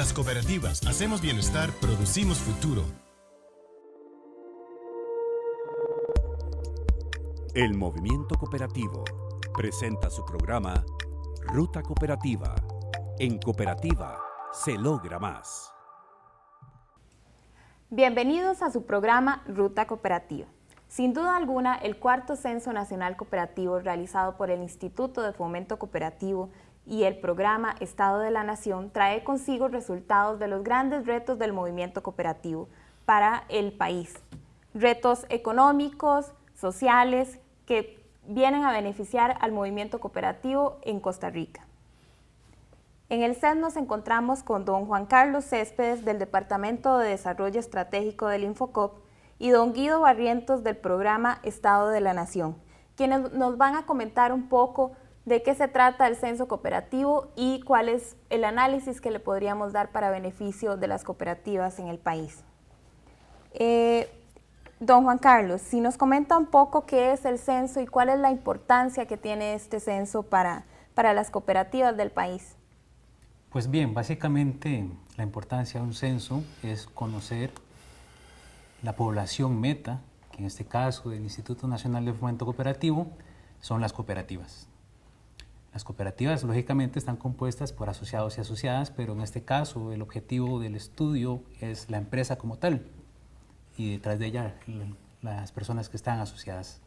las cooperativas hacemos bienestar, producimos futuro. El Movimiento Cooperativo presenta su programa Ruta Cooperativa. En cooperativa se logra más. Bienvenidos a su programa Ruta Cooperativa. Sin duda alguna, el cuarto Censo Nacional Cooperativo realizado por el Instituto de Fomento Cooperativo y el programa Estado de la Nación trae consigo resultados de los grandes retos del movimiento cooperativo para el país. Retos económicos, sociales, que vienen a beneficiar al movimiento cooperativo en Costa Rica. En el CED nos encontramos con don Juan Carlos Céspedes del Departamento de Desarrollo Estratégico del Infocop y don Guido Barrientos del programa Estado de la Nación, quienes nos van a comentar un poco de qué se trata el censo cooperativo y cuál es el análisis que le podríamos dar para beneficio de las cooperativas en el país. Don Juan Carlos, si nos comenta un poco qué es el censo y cuál es la importancia que tiene este censo para las cooperativas del país. Pues bien, básicamente la importancia de un censo es conocer la población meta, que en este caso del Instituto Nacional de Fomento Cooperativo son las cooperativas. Las cooperativas lógicamente están compuestas por asociados y asociadas, pero en este caso el objetivo del estudio es la empresa como tal y detrás de ella las personas que están asociadas.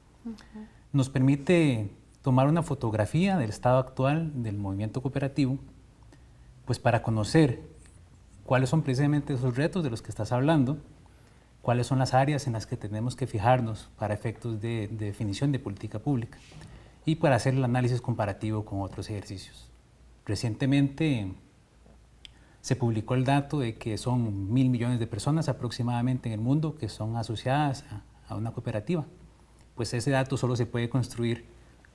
Nos permite tomar una fotografía del estado actual del movimiento cooperativo, pues para conocer cuáles son precisamente esos retos de los que estás hablando, cuáles son las áreas en las que tenemos que fijarnos para efectos de definición de política pública y para hacer el análisis comparativo con otros ejercicios. Recientemente se publicó el dato de que son 1.000 millones de personas aproximadamente en el mundo que son asociadas a una cooperativa. Pues ese dato solo se puede construir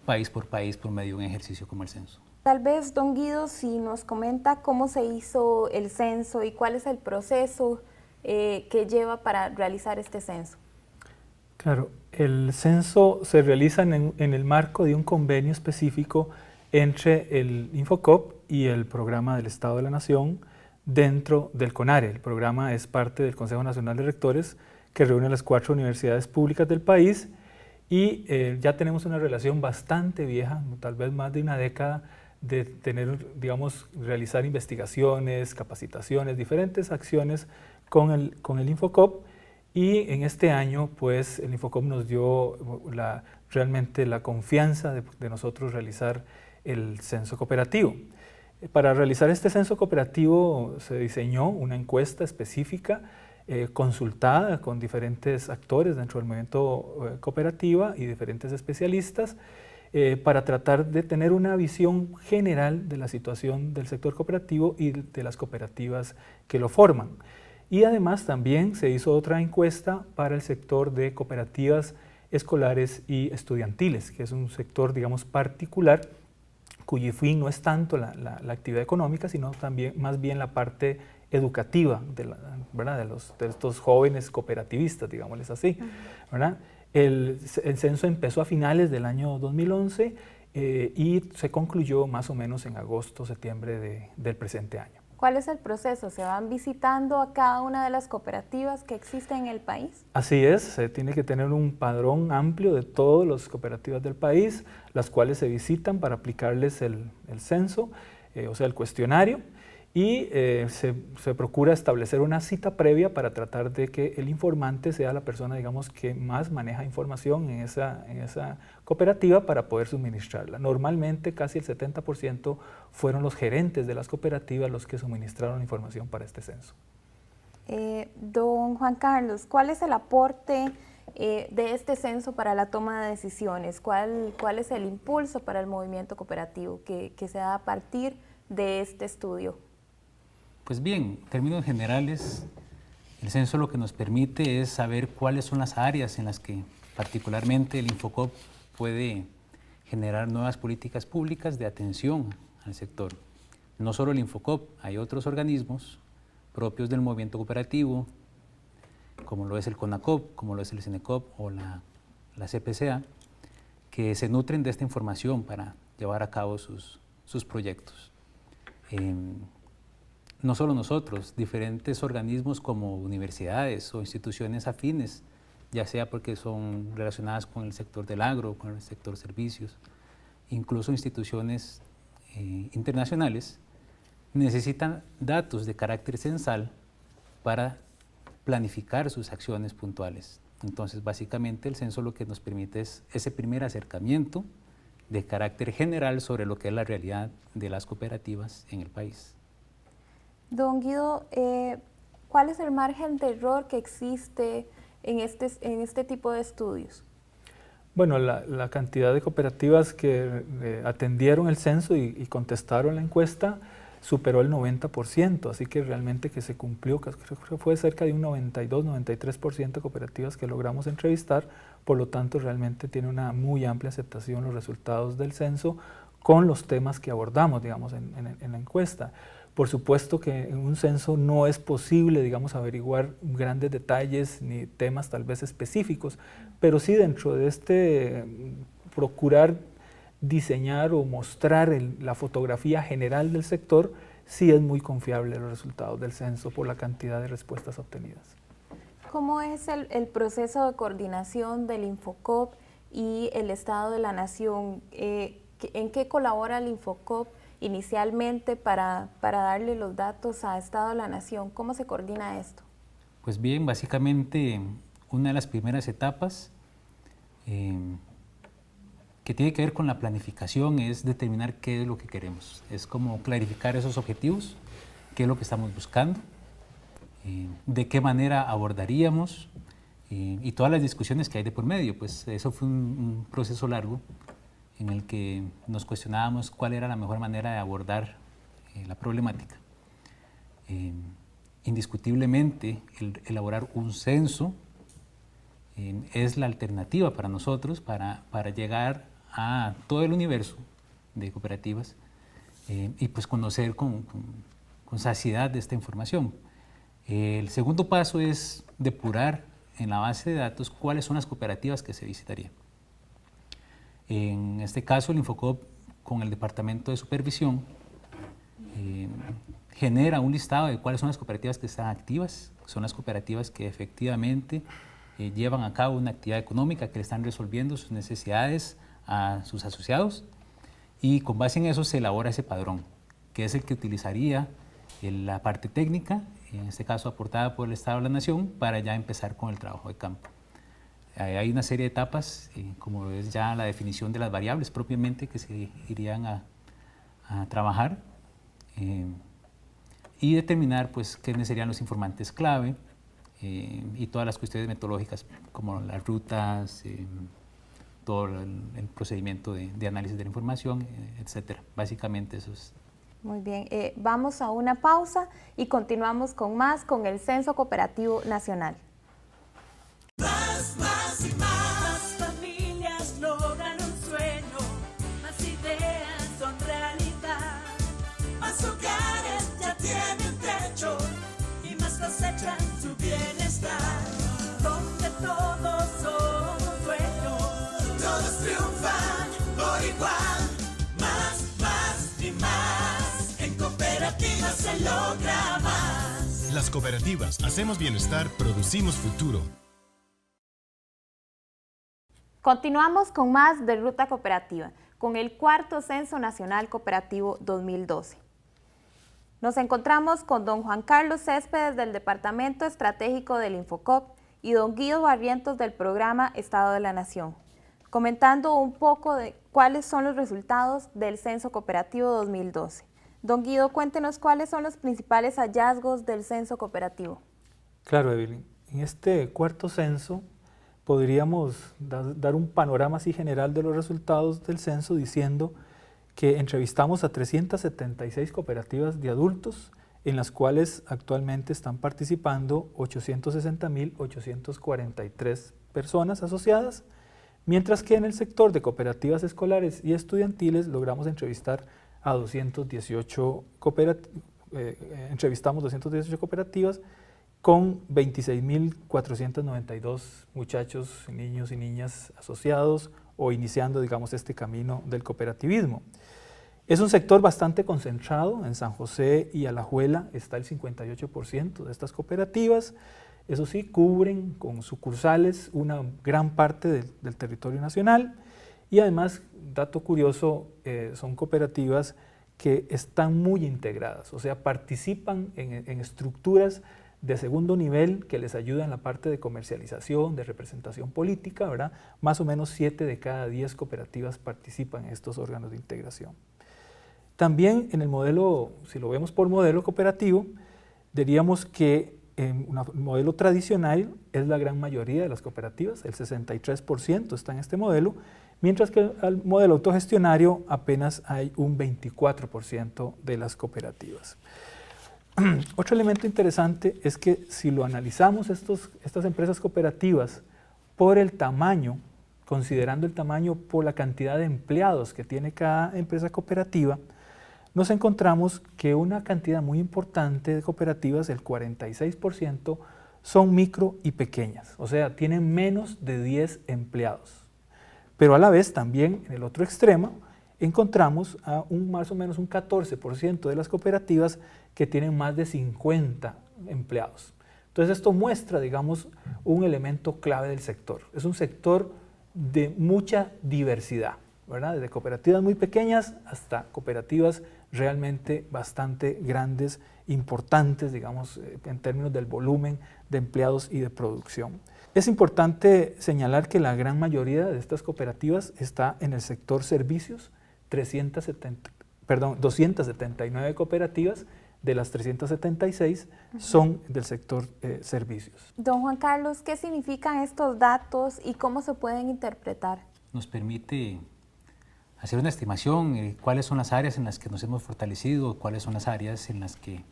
país por medio de un ejercicio como el censo. Tal vez, don Guido, si nos comenta cómo se hizo el censo y cuál es el proceso que lleva para realizar este censo. Claro, el censo se realiza en el marco de un convenio específico entre el Infocop y el programa del Estado de la Nación dentro del CONARE. El programa es parte del Consejo Nacional de Rectores que reúne las 4 universidades públicas del país y ya tenemos una relación bastante vieja, tal vez más de una década, de tener, digamos, realizar investigaciones, capacitaciones, diferentes acciones con el Infocop, y en este año pues el Infocop nos dio realmente la confianza de nosotros realizar el censo cooperativo. Para realizar este censo cooperativo se diseñó una encuesta específica consultada con diferentes actores dentro del movimiento cooperativa y diferentes especialistas para tratar de tener una visión general de la situación del sector cooperativo y de las cooperativas que lo forman. Y además también se hizo otra encuesta para el sector de cooperativas escolares y estudiantiles, que es un sector, digamos, particular, cuyo fin no es tanto la actividad económica, sino también más bien la parte educativa ¿verdad? de estos jóvenes cooperativistas, digámosles así, ¿verdad? El censo empezó a finales del año 2011 y se concluyó más o menos en agosto, septiembre del presente año. ¿Cuál es el proceso? ¿Se van visitando a cada una de las cooperativas que existen en el país? Así es, se tiene que tener un padrón amplio de todas las cooperativas del país, las cuales se visitan para aplicarles el censo, o sea, el cuestionario, y se procura establecer una cita previa para tratar de que el informante sea la persona, digamos, que más maneja información en esa cooperativa para poder suministrarla. Normalmente casi el 70% fueron los gerentes de las cooperativas los que suministraron información para este censo. Don Juan Carlos, ¿cuál es el aporte de este censo para la toma de decisiones? ¿Cuál es el impulso para el movimiento cooperativo que se da a partir de este estudio? Pues bien, en términos generales, el censo lo que nos permite es saber cuáles son las áreas en las que particularmente el Infocop puede generar nuevas políticas públicas de atención al sector. No solo el Infocop, hay otros organismos propios del movimiento cooperativo, como lo es el CONACOP, como lo es el CENECOP o la CPCA, que se nutren de esta información para llevar a cabo sus proyectos. no solo nosotros, diferentes organismos como universidades o instituciones afines, ya sea porque son relacionadas con el sector del agro, con el sector servicios, incluso instituciones internacionales, necesitan datos de carácter censal para planificar sus acciones puntuales. Entonces, básicamente, el censo lo que nos permite es ese primer acercamiento de carácter general sobre lo que es la realidad de las cooperativas en el país. Don Guido, ¿cuál es el margen de error que existe en este tipo de estudios? Bueno, la cantidad de cooperativas que atendieron el censo y contestaron la encuesta superó el 90%, así que realmente que se cumplió, creo que fue cerca de un 92-93% de cooperativas que logramos entrevistar, por lo tanto realmente tiene una muy amplia aceptación los resultados del censo con los temas que abordamos, digamos, en la encuesta. Por supuesto que en un censo no es posible, digamos, averiguar grandes detalles ni temas tal vez específicos, pero sí dentro de este procurar diseñar o mostrar la fotografía general del sector, sí es muy confiable los resultados del censo por la cantidad de respuestas obtenidas. ¿Cómo es el proceso de coordinación del Infocop y el Estado de la Nación? ¿En qué colabora el Infocop inicialmente para darle los datos a Estado de la Nación? ¿Cómo se coordina esto? Pues bien, básicamente una de las primeras etapas que tiene que ver con la planificación es determinar qué es lo que queremos. Es como clarificar esos objetivos, qué es lo que estamos buscando, de qué manera abordaríamos y todas las discusiones que hay de por medio. Pues eso fue un proceso largo en el que nos cuestionábamos cuál era la mejor manera de abordar la problemática. Indiscutiblemente, el elaborar un censo es la alternativa para nosotros para llegar a todo el universo de cooperativas y pues conocer con saciedad de esta información. El segundo paso es depurar en la base de datos cuáles son las cooperativas que se visitarían. En este caso, el Infocop, con el Departamento de Supervisión, genera un listado de cuáles son las cooperativas que están activas, son las cooperativas que efectivamente llevan a cabo una actividad económica, que le están resolviendo sus necesidades a sus asociados, y con base en eso se elabora ese padrón, que es el que utilizaría la parte técnica, en este caso aportada por el Estado de la Nación, para ya empezar con el trabajo de campo. Hay una serie de etapas, como es ya la definición de las variables propiamente que se irían a trabajar y determinar pues quiénes serían los informantes clave y todas las cuestiones metodológicas como las rutas, todo el procedimiento de análisis de la información, etcétera. Básicamente eso es. Muy bien, vamos a una pausa y continuamos con más con el Censo Cooperativo Nacional. Más y más familias logran un sueño, más ideas son realidad, más hogares ya tienen techo y más cosechan su bienestar, donde todos son dueños, todos triunfan por igual, más y más, en cooperativas se logra más. Las cooperativas, hacemos bienestar, producimos futuro. Continuamos con más de Ruta Cooperativa, con el cuarto Censo Nacional Cooperativo 2012. Nos encontramos con don Juan Carlos Céspedes del Departamento Estratégico del Infocop y don Guido Barrientos del Programa Estado de la Nación, comentando un poco de cuáles son los resultados del Censo Cooperativo 2012. Don Guido, cuéntenos cuáles son los principales hallazgos del Censo Cooperativo. Claro, Evelyn. En este cuarto censo podríamos dar un panorama así general de los resultados del censo diciendo que entrevistamos a 376 cooperativas de adultos en las cuales actualmente están participando 860.843 personas asociadas, mientras que en el sector de cooperativas escolares y estudiantiles logramos entrevistar a 218 cooperativas con 26.492 muchachos, niños y niñas asociados o iniciando, digamos, este camino del cooperativismo. Es un sector bastante concentrado. En San José y Alajuela está el 58% de estas cooperativas. Eso sí, cubren con sucursales una gran parte del territorio nacional. Y además, dato curioso, son cooperativas que están muy integradas, o sea, participan en estructuras de segundo nivel que les ayudan en la parte de comercialización, de representación política, ¿verdad? Más o menos 7 de cada 10 cooperativas participan en estos órganos de integración. También en el modelo, si lo vemos por modelo cooperativo, diríamos que en un modelo tradicional es la gran mayoría de las cooperativas, el 63% está en este modelo, mientras que al modelo autogestionario apenas hay un 24% de las cooperativas. Otro elemento interesante es que si lo analizamos estas empresas cooperativas por el tamaño, considerando el tamaño por la cantidad de empleados que tiene cada empresa cooperativa, nos encontramos que una cantidad muy importante de cooperativas, el 46%, son micro y pequeñas, o sea, tienen menos de 10 empleados. Pero a la vez también en el otro extremo encontramos a más o menos un 14% de las cooperativas que tienen más de 50 empleados. Entonces esto muestra, digamos, un elemento clave del sector. Es un sector de mucha diversidad, ¿verdad? Desde cooperativas muy pequeñas hasta cooperativas realmente bastante grandes, importantes, digamos, en términos del volumen de empleados y de producción. Es importante señalar que la gran mayoría de estas cooperativas está en el sector servicios, 279 cooperativas de las 376 son del sector servicios. Don Juan Carlos, ¿qué significan estos datos y cómo se pueden interpretar? Nos permite hacer una estimación de cuáles son las áreas en las que nos hemos fortalecido, cuáles son las áreas en las que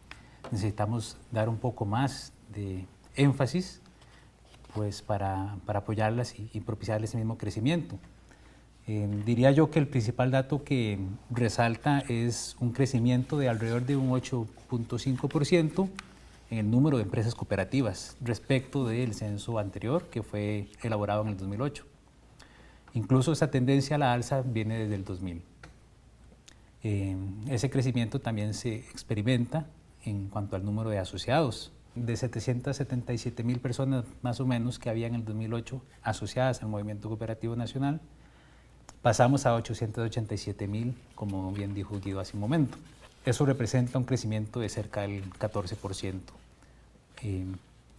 necesitamos dar un poco más de énfasis pues, para apoyarlas y propiciarles el mismo crecimiento. Diría yo que el principal dato que resalta es un crecimiento de alrededor de un 8.5% en el número de empresas cooperativas respecto del censo anterior que fue elaborado en el 2008. Incluso esa tendencia a la alza viene desde el 2000. Ese crecimiento también se experimenta en cuanto al número de asociados. De 777,000 personas más o menos que había en el 2008 asociadas al Movimiento Cooperativo Nacional, pasamos a 887,000, como bien dijo Guido hace un momento. Eso representa un crecimiento de cerca del 14%.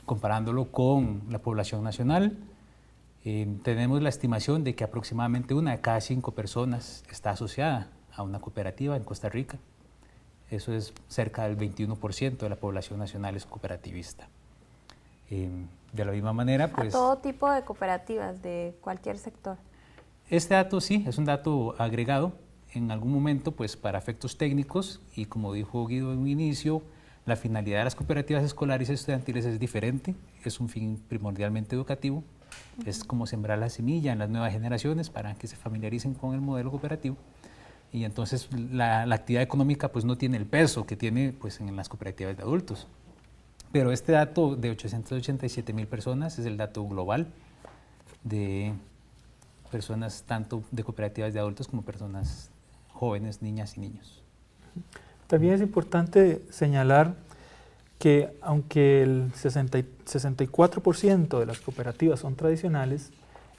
Comparándolo con la población nacional, tenemos la estimación de que aproximadamente 1 de cada 5 personas está asociada a una cooperativa en Costa Rica. Eso es cerca del 21% de la población nacional es cooperativista. De la misma manera, pues... A todo tipo de cooperativas, de cualquier sector. Este dato sí, es un dato agregado en algún momento pues para efectos técnicos y como dijo Guido en un inicio, la finalidad de las cooperativas escolares y estudiantiles es diferente, es un fin primordialmente educativo, es como sembrar la semilla en las nuevas generaciones para que se familiaricen con el modelo cooperativo y entonces la actividad económica pues no tiene el peso que tiene pues en las cooperativas de adultos. Pero este dato de 887,000 personas es el dato global de personas tanto de cooperativas de adultos como personas jóvenes, niñas y niños. También es importante señalar que aunque el 64% de las cooperativas son tradicionales,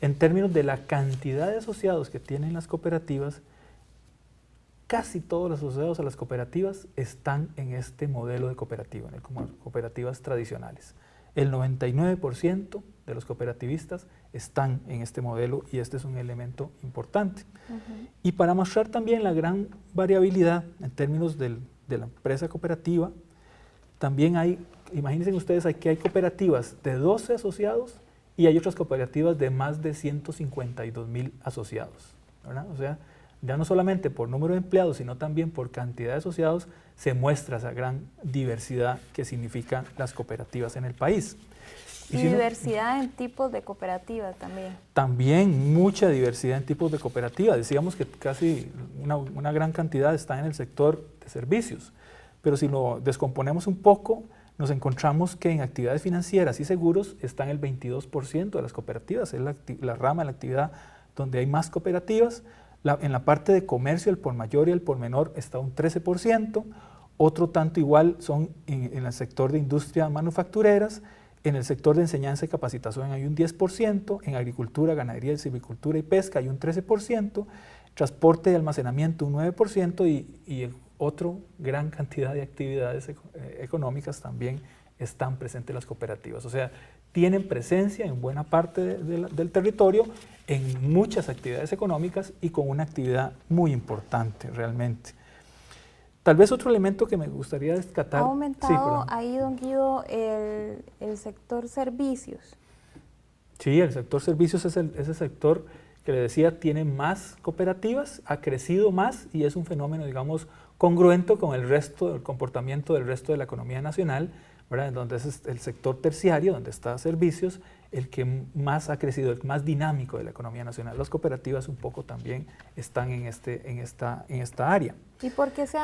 en términos de la cantidad de asociados que tienen las cooperativas, casi todos los asociados a las cooperativas están en este modelo de cooperativa, en cooperativas tradicionales. El 99% de los cooperativistas están en este modelo y este es un elemento importante. Y para mostrar también la gran variabilidad en términos de la empresa cooperativa, también hay, imagínense ustedes, aquí hay cooperativas de 12 asociados y hay otras cooperativas de más de 152,000 asociados, ¿verdad? O sea, ya no solamente por número de empleados, sino también por cantidad de asociados, se muestra esa gran diversidad que significan las cooperativas en el país. Y diversidad en tipos de cooperativas también. También mucha diversidad en tipos de cooperativas. Decíamos que casi una gran cantidad está en el sector de servicios, pero si lo descomponemos un poco, nos encontramos que en actividades financieras y seguros están el 22% de las cooperativas, es la rama de la actividad donde hay más cooperativas, En la parte de comercio, el por mayor y el por menor está un 13%, otro tanto igual son en el sector de industria manufactureras, en el sector de enseñanza y capacitación hay un 10%, en agricultura, ganadería, silvicultura y pesca hay un 13%, transporte y almacenamiento un 9% y otra gran cantidad de actividades económicas también están presentes las cooperativas. O sea, tienen presencia en buena parte del territorio, en muchas actividades económicas y con una actividad muy importante realmente. Tal vez otro elemento que me gustaría destacar. ¿Ha aumentado ahí, don Guido, el sector servicios? Sí, el sector servicios es el sector que le decía tiene más cooperativas, ha crecido más y es un fenómeno, digamos, congruente con el comportamiento del resto de la economía nacional, ¿verdad? En donde es el sector terciario, donde está servicios, el que más ha crecido, el más dinámico de la economía nacional. Las cooperativas un poco también están en esta área. ¿Y por qué se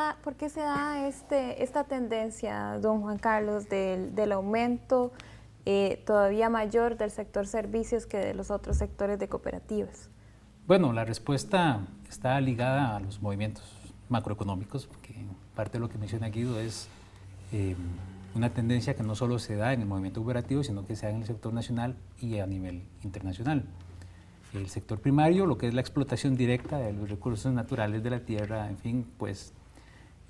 da esta tendencia, don Juan Carlos, del aumento todavía mayor del sector servicios que de los otros sectores de cooperativas? Bueno, la respuesta está ligada a los movimientos macroeconómicos, porque parte de lo que menciona Guido es una tendencia que no solo se da en el movimiento cooperativo, sino que se da en el sector nacional y a nivel internacional. El sector primario, lo que es la explotación directa de los recursos naturales de la tierra, en fin, pues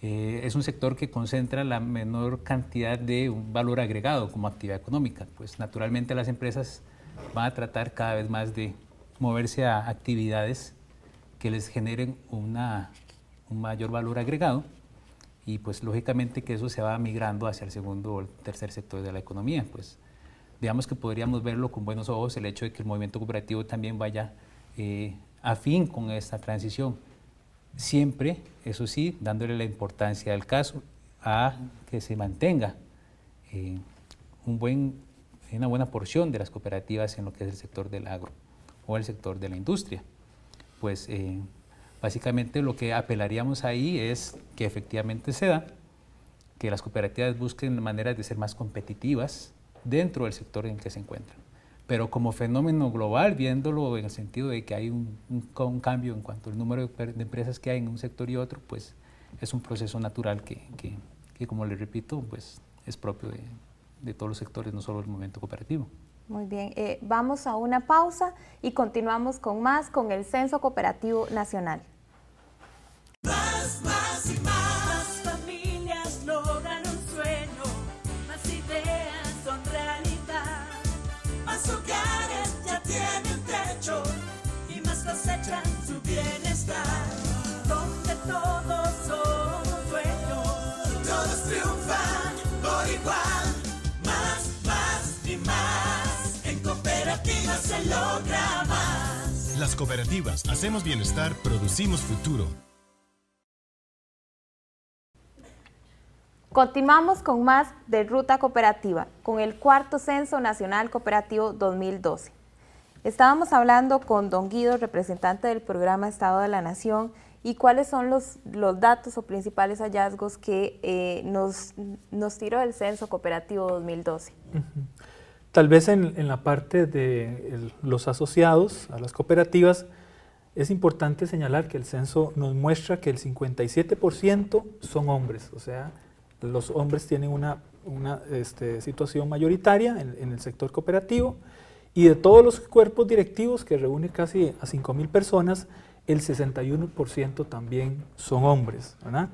es un sector que concentra la menor cantidad de un valor agregado como actividad económica. Pues naturalmente las empresas van a tratar cada vez más de moverse a actividades que les generen un mayor valor agregado, y pues lógicamente que eso se va migrando hacia el segundo o el tercer sector de la economía. Pues digamos que podríamos verlo con buenos ojos el hecho de que el movimiento cooperativo también vaya afín con esta transición. Siempre, eso sí, dándole la importancia del caso a que se mantenga una buena porción de las cooperativas en lo que es el sector del agro o el sector de la industria. Pues básicamente lo que apelaríamos ahí es que efectivamente se da, que las cooperativas busquen maneras de ser más competitivas dentro del sector en el que se encuentran. Pero como fenómeno global, viéndolo en el sentido de que hay un cambio en cuanto al número de empresas que hay en un sector y otro, pues es un proceso natural que como les repito, pues es propio de todos los sectores, no solo el movimiento cooperativo. Muy bien, vamos a una pausa y continuamos con el Censo Cooperativo Nacional. Más y más familias logran un sueño, más ideas son realidad, más hogares ya tienen techo y más cosechan su bienestar, donde todos somos dueños, todos triunfan por igual, más y más, en cooperativas se logra más. Las cooperativas, hacemos bienestar, producimos futuro. Continuamos con más de Ruta Cooperativa, con el cuarto Censo Nacional Cooperativo 2012. Estábamos hablando con don Guido, representante del programa Estado de la Nación, y cuáles son los datos o principales hallazgos que nos tiró el Censo Cooperativo 2012. Tal vez en la parte de los asociados a las cooperativas, es importante señalar que el censo nos muestra que el 57% son hombres, o sea, los hombres tienen una situación mayoritaria en el sector cooperativo, y de todos los cuerpos directivos, que reúne casi a 5.000 personas, el 61% también son hombres, ¿verdad?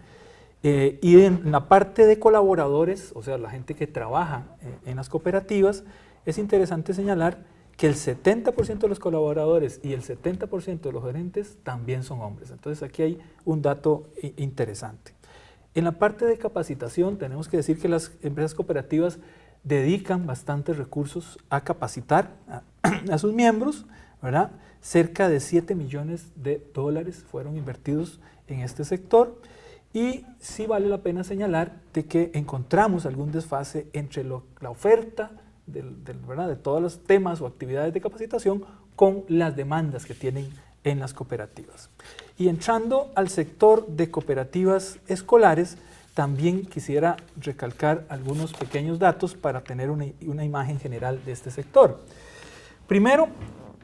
Y en la parte de colaboradores, o sea, la gente que trabaja en las cooperativas, es interesante señalar que el 70% de los colaboradores y el 70% de los gerentes también son hombres. Entonces aquí hay un dato interesante. En la parte de capacitación tenemos que decir que las empresas cooperativas dedican bastantes recursos a capacitar a sus miembros, ¿verdad? Cerca de $7 millones fueron invertidos en este sector, y sí vale la pena señalar de que encontramos algún desfase entre la oferta ¿verdad? de todos los temas o actividades de capacitación con las demandas que tienen en las cooperativas. Y entrando al sector de cooperativas escolares, también quisiera recalcar algunos pequeños datos para tener una imagen general de este sector. Primero,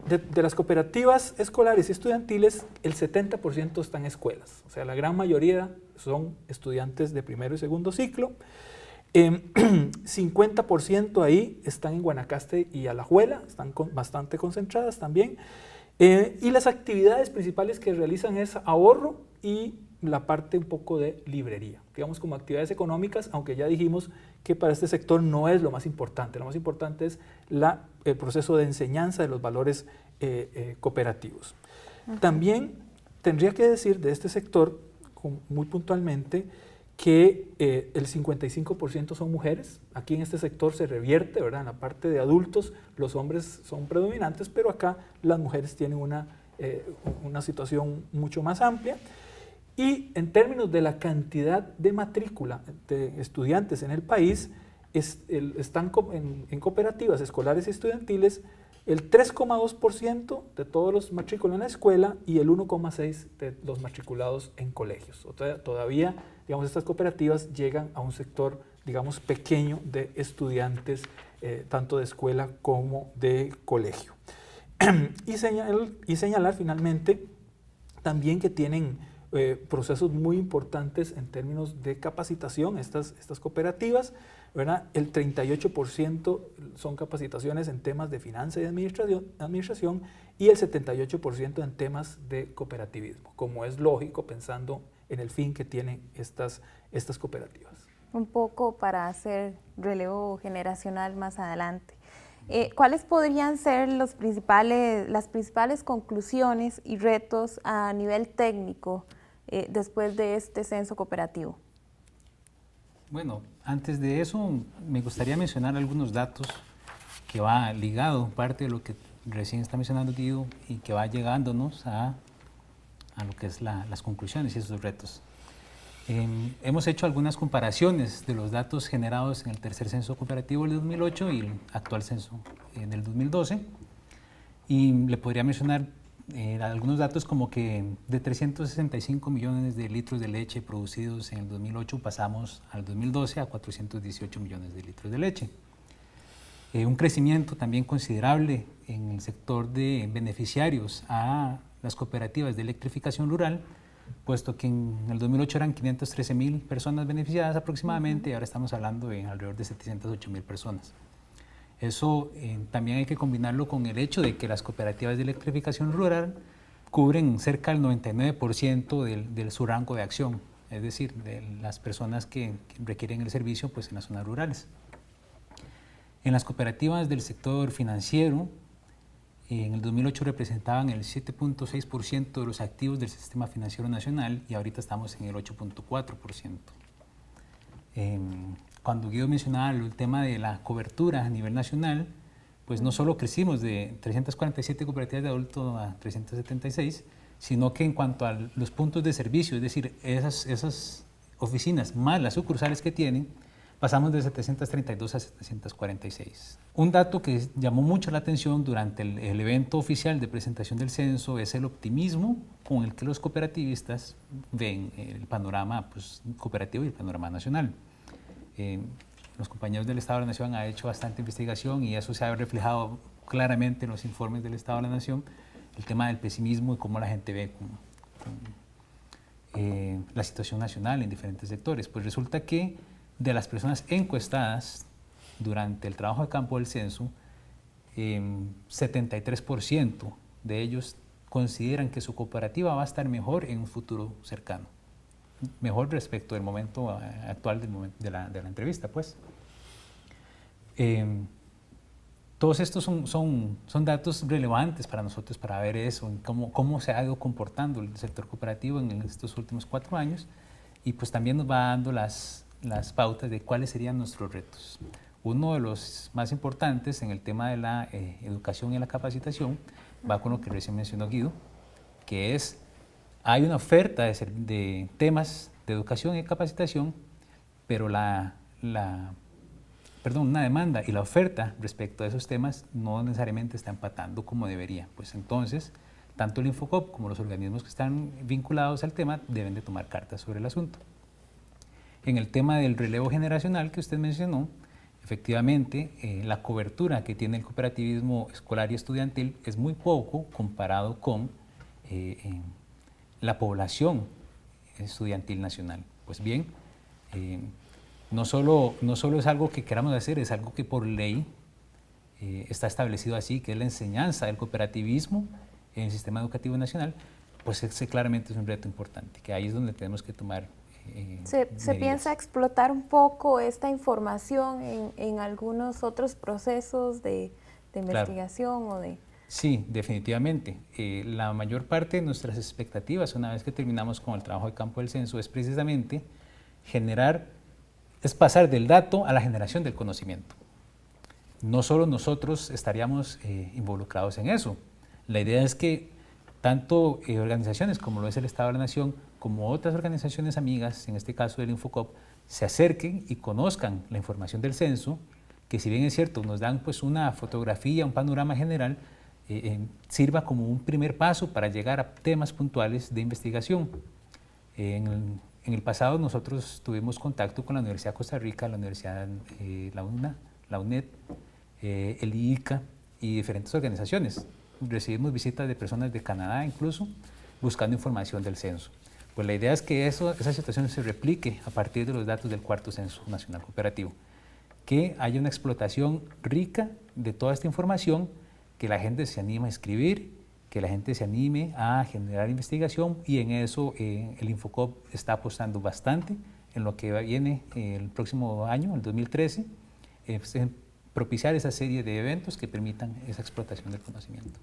de las cooperativas escolares y estudiantiles, el 70% están en escuelas. O sea, la gran mayoría son estudiantes de primero y segundo ciclo. 50% ahí están en Guanacaste y Alajuela, están bastante concentradas también. Y las actividades principales que realizan es ahorro y la parte un poco de librería, digamos como actividades económicas, aunque ya dijimos que para este sector no es lo más importante. Lo más importante es el proceso de enseñanza de los valores cooperativos. También tendría que decir de este sector, muy puntualmente, que el 55% son mujeres. Aquí en este sector se revierte, ¿verdad? En la parte de adultos los hombres son predominantes, pero acá las mujeres tienen una situación mucho más amplia. Y en términos de la cantidad de matrícula de estudiantes en el país, están en cooperativas escolares y estudiantiles el 3,2% de todos los matrículas en la escuela y el 1,6% de los matriculados en colegios. Todavía, digamos, estas cooperativas llegan a un sector, digamos, pequeño de estudiantes, tanto de escuela como de colegio. Y señalar finalmente también que tienen procesos muy importantes en términos de capacitación, estas cooperativas, ¿verdad? El 38% son capacitaciones en temas de finanza y administración y el 78% en temas de cooperativismo, como es lógico pensando en el fin que tienen estas cooperativas. Un poco para hacer relevo generacional más adelante. ¿Cuáles podrían ser las principales conclusiones y retos a nivel técnico después de este censo cooperativo? Bueno, antes de eso me gustaría mencionar algunos datos que va ligado, parte de lo que recién está mencionando Guido, y que va llegándonos a lo que es las conclusiones y esos retos. Hemos hecho algunas comparaciones de los datos generados en el tercer censo cooperativo del 2008 y el actual censo del 2012, y le podría mencionar algunos datos como que de 365 millones de litros de leche producidos en el 2008 pasamos al 2012 a 418 millones de litros de leche. Un crecimiento también considerable en el sector de beneficiarios a las cooperativas de electrificación rural, puesto que en el 2008 eran 513.000 personas beneficiadas aproximadamente, y ahora estamos hablando de alrededor de 708.000 personas. Eso también hay que combinarlo con el hecho de que las cooperativas de electrificación rural cubren cerca del 99% de su rango de acción, es decir, de las personas que requieren el servicio pues, en las zonas rurales. En las cooperativas del sector financiero, en el 2008 representaban el 7.6% de los activos del sistema financiero nacional y ahorita estamos en el 8.4%. Cuando Guido mencionaba el tema de la cobertura a nivel nacional, pues no solo crecimos de 347 cooperativas de adultos a 376, sino que en cuanto a los puntos de servicio, es decir, esas oficinas más las sucursales que tienen, pasamos de 732 a 746. Un dato que llamó mucho la atención durante el evento oficial de presentación del censo es el optimismo con el que los cooperativistas ven el panorama pues, cooperativo y el panorama nacional. Los compañeros del Estado de la Nación han hecho bastante investigación y eso se ha reflejado claramente en los informes del Estado de la Nación, el tema del pesimismo y cómo la gente ve la situación nacional en diferentes sectores. Pues resulta que de las personas encuestadas durante el trabajo de campo del censo, 73% de ellos consideran que su cooperativa va a estar mejor en un futuro cercano. Mejor respecto del momento actual de la entrevista, pues. Todos estos son datos relevantes para nosotros para ver eso, cómo se ha ido comportando el sector cooperativo en estos últimos 4 años, y pues también nos va dando las pautas de cuáles serían nuestros retos. Uno de los más importantes en el tema de la educación y la capacitación va con lo que recién mencionó Guido, que es hay una oferta de temas de educación y capacitación, pero una demanda y la oferta respecto a esos temas no necesariamente está empatando como debería. Pues entonces, tanto el Infocop como los organismos que están vinculados al tema deben de tomar cartas sobre el asunto. En el tema del relevo generacional que usted mencionó, Efectivamente, la cobertura que tiene el cooperativismo escolar y estudiantil es muy poco comparado con la población estudiantil nacional. Pues bien, no solo es algo que queramos hacer, es algo que por ley está establecido así, que es la enseñanza del cooperativismo en el sistema educativo nacional, pues ese claramente es un reto importante, que ahí es donde tenemos que tomar ¿Se piensa explotar un poco esta información en algunos otros procesos de investigación o de...? Sí, definitivamente. La mayor parte de nuestras expectativas, una vez que terminamos con el trabajo de campo del censo, es precisamente pasar del dato a la generación del conocimiento. No solo nosotros estaríamos involucrados en eso. La idea es que tanto organizaciones como lo es el Estado de la Nación, como otras organizaciones amigas, en este caso del Infocop, se acerquen y conozcan la información del censo, que si bien es cierto, nos dan pues una fotografía, un panorama general, sirva como un primer paso para llegar a temas puntuales de investigación. En el pasado nosotros tuvimos contacto con la Universidad de Costa Rica, la Universidad la UNA, la UNED, el IICA y diferentes organizaciones. Recibimos visitas de personas de Canadá incluso, buscando información del censo. Pues la idea es que esa situación se replique a partir de los datos del cuarto Censo Nacional Cooperativo, que haya una explotación rica de toda esta información, que la gente se anime a escribir, que la gente se anime a generar investigación, y en eso el Infocop está apostando bastante en lo que viene el próximo año, el 2013, en propiciar esa serie de eventos que permitan esa explotación del conocimiento.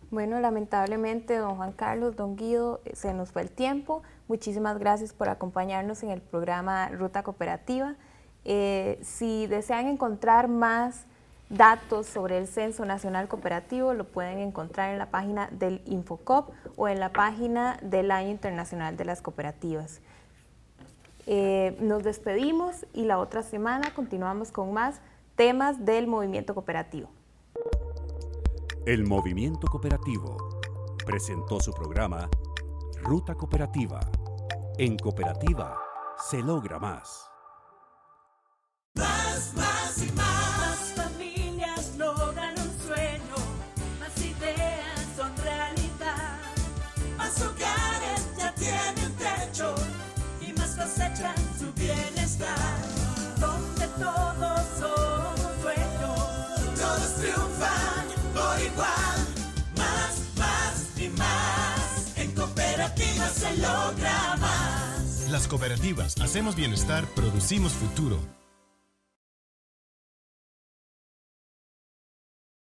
Bueno, lamentablemente, don Juan Carlos, don Guido, se nos fue el tiempo. Muchísimas gracias por acompañarnos en el programa Ruta Cooperativa. Si desean encontrar más datos sobre el Censo Nacional Cooperativo, lo pueden encontrar en la página del Infocop o en la página del Año Internacional de las Cooperativas. Nos despedimos y la otra semana continuamos con más temas del movimiento cooperativo. El movimiento cooperativo presentó su programa Ruta Cooperativa. En cooperativa se logra más. Más y más familias logran un sueño, más ideas son realidad, más hogares ya tienen techo y más cosechan su bienestar, donde todos somos dueños, todos triunfan por igual, más y más, en cooperativa se logra más. Las cooperativas hacemos bienestar, producimos futuro.